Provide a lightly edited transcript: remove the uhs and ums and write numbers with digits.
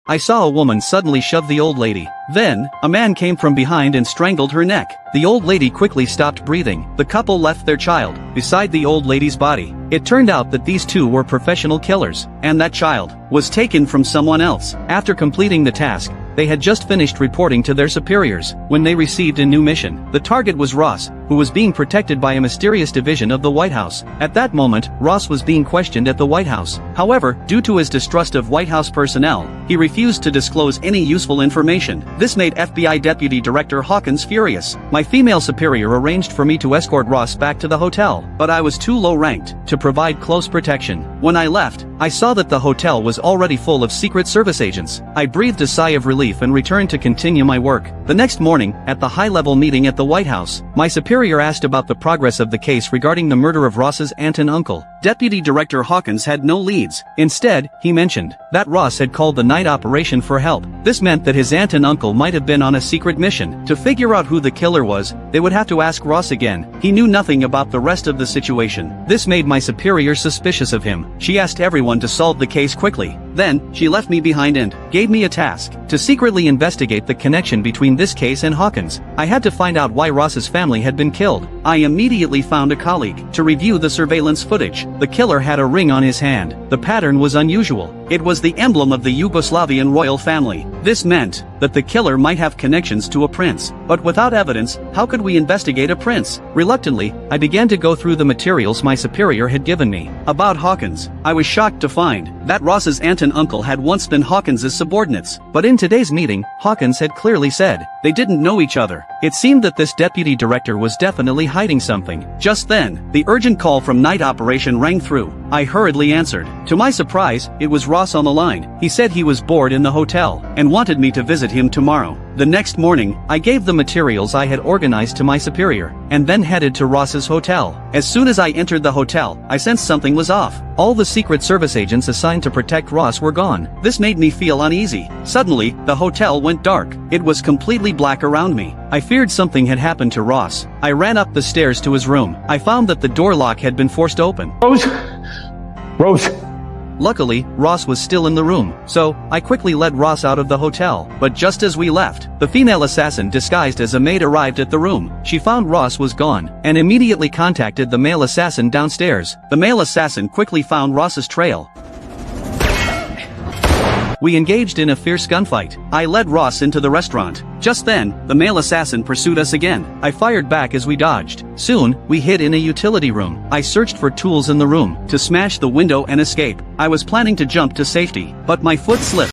I saw a woman suddenly shove the old lady. Then, a man came from behind and strangled her neck. The old lady quickly stopped breathing. The couple left their child beside the old lady's body. It turned out that these two were professional killers, and that child was taken from someone else. After completing the task, they had just finished reporting to their superiors when they received a new mission. The target was Ross, who was being protected by a mysterious division of the White House. At that moment, Ross was being questioned at the White House. However, due to his distrust of White House personnel, he refused to disclose any useful information. This made FBI Deputy Director Hawkins furious. My female superior arranged for me to escort Ross back to the hotel, but I was too low-ranked to provide close protection. When I left, I saw that the hotel was already full of Secret Service agents. I breathed a sigh of relief and returned to continue my work. The next morning, at the high-level meeting at the White House, my superior asked about the progress of the case regarding the murder of Ross's aunt and uncle. Deputy Director Hawkins had no leads. Instead, he mentioned that Ross had called the night operation for help. This meant that his aunt and uncle might have been on a secret mission. To figure out who the killer was, they would have to ask Ross again. He knew nothing about the rest of the situation. This made my superior suspicious of him. She asked everyone to solve the case quickly. Then, she left me behind and gave me a task to secretly investigate the connection between this case and Hawkins. I had to find out why Ross's family had been killed. I immediately found a colleague to review the surveillance footage. The killer had a ring on his hand. The pattern was unusual. It was the emblem of the Yugoslavian royal family. This meant that the killer might have connections to a prince. But without evidence, how could we investigate a prince? Reluctantly, I began to go through the materials my superior had given me. About Hawkins, I was shocked to find that Ross's aunt and uncle had once been Hawkins's subordinates. But in today's meeting, Hawkins had clearly said they didn't know each other. It seemed that this deputy director was definitely hiding something. Just then, the urgent call from night operation rang through. I hurriedly answered. To my surprise, it was Ross on the line. He said he was bored in the hotel and wanted me to visit him tomorrow. The next morning, I gave the materials I had organized to my superior, and then headed to Ross's hotel. As soon as I entered the hotel, I sensed something was off. All the Secret Service agents assigned to protect Ross were gone. This made me feel uneasy. Suddenly, the hotel went dark. It was completely black around me. I feared something had happened to Ross. I ran up the stairs to his room. I found that the door lock had been forced open. Rose! Luckily, Ross was still in the room, so I quickly led Ross out of the hotel. But just as we left, the female assassin disguised as a maid arrived at the room. She found Ross was gone, and immediately contacted the male assassin downstairs. The male assassin quickly found Ross's trail. We engaged in a fierce gunfight. I led Ross into the restaurant. Just then, the male assassin pursued us again. I fired back as we dodged. Soon, we hid in a utility room. I searched for tools in the room to smash the window and escape. I was planning to jump to safety, but my foot slipped.